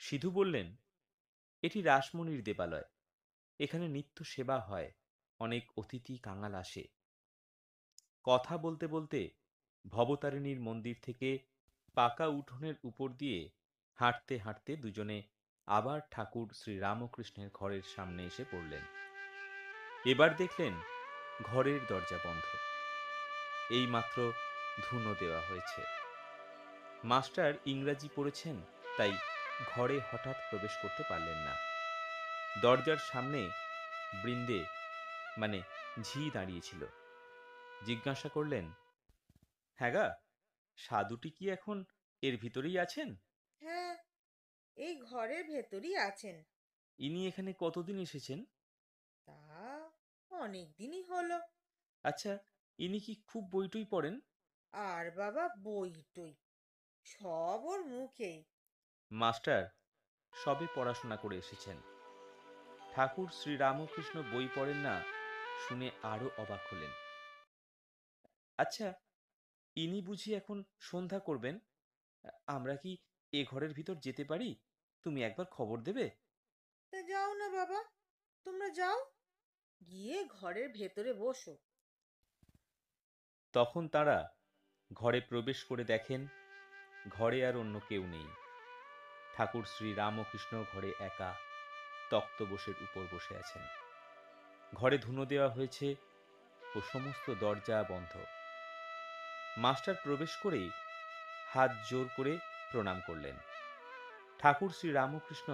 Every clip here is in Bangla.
সিধু বললেন, এটি রাসমণির দেবালয়। এখানে নিত্য সেবা হয়, অনেক অতিথি কাঙাল আসে। কথা বলতে বলতে ভবতারিণীর মন্দির থেকে পাকা উঠোনের উপর দিয়ে হাঁটতে হাঁটতে দুজনে আবার ঠাকুর শ্রী রামকৃষ্ণের ঘরের সামনে এসে পড়লেন। এবার দেখলেন ঘরের দরজা বন্ধ। এইমাত্র ধুনো দেওয়া হয়েছে। মাস্টার ইংরাজি পড়েছেন, তাই ঘরে হঠাৎ প্রবেশ করতে পারলেন না। দরজার সামনে বৃন্দে মানে ঝি দাঁড়িয়েছিল। জিজ্ঞাসা করলেন, হ্যাঁ গা, সাধুটি কি এখন এর ভিতরেই আছেন? হ্যাঁ, এই ঘরের ভেতরই আছেন। ইনি এখানে কতদিন এসেছেন? তা অনেক দিনই হলো। আচ্ছা, ইনি কি খুব বইটই পড়েন? আর বাবা, বই টই সব ওর মুখেই। মাস্টার সবে পড়াশোনা করে এসেছেন। ঠাকুর শ্রী রামকৃষ্ণ বই পড়েন না শুনে আরো অবাক হলেন। আচ্ছা, ইনি বুঝি এখন সন্ধ্যা করবেন? আমরা কি এ ঘরের ভিতর যেতে পারি? তুমি একবার খবর দেবে? তা যাও না বাবা, তোমরা যাও, গিয়ে ঘরের ভেতরে বসো। তখন তারা ঘরে প্রবেশ করে দেখেন ঘরে আর অন্য কেউ নেই। ঠাকুর শ্রী রামকৃষ্ণ ঘরে একা তক্তপোষের উপর বসে আছেন। ঘরে ধুনো দেওয়া হয়েছে ও সমস্ত দরজা বন্ধ। মাস্টার প্রবেশ করেই হাত জোর করে প্রণাম করলেন। ঠাকুর শ্রী রামকৃষ্ণ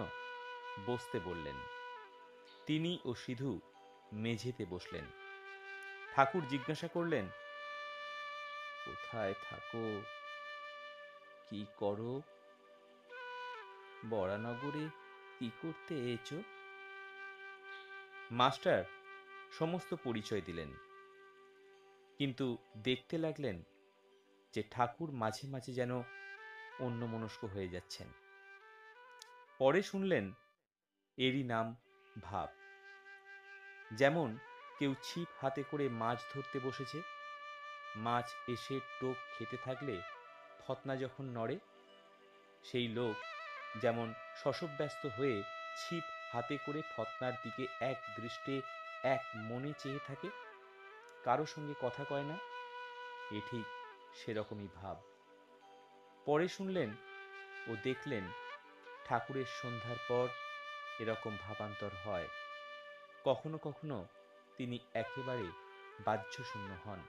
বসতে বললেন। তিনি ও সিধু মেঝেতে বসলেন। ঠাকুর জিজ্ঞাসা করলেন, কোথায় থাকো, কি করো, বরানগরে কি করতে এছো? মাস্টার সমস্ত পরিচয় দিলেন, কিন্তু দেখতে লাগলেন যে ঠাকুর মাঝে মাঝে যেন অন্যমনস্ক হয়ে যাচ্ছেন। পরে শুনলেন এরই নাম ভাব। যেমন কেউ ছিপ হাতে করে মাছ ধরতে বসেছে, মাছ এসে টোপ খেতে থাকলে ফতনা যখন নড়ে, সেই লোক যেমন শশব্যস্ত হয়ে ছিপ হাতে করে ফতনার দিকে এক দৃষ্টে এক মনে চেয়ে থাকে, কারো সঙ্গে কথা কয় না, এ ঠিক সেরকমই ভাব। পরে শুনলেন ও দেখলেন ঠাকুরের সন্ধ্যার পর এরকম ভাবান্তর হয়। কখনো কখনো তিনি একেবারে বাহ্যশূন্য হন।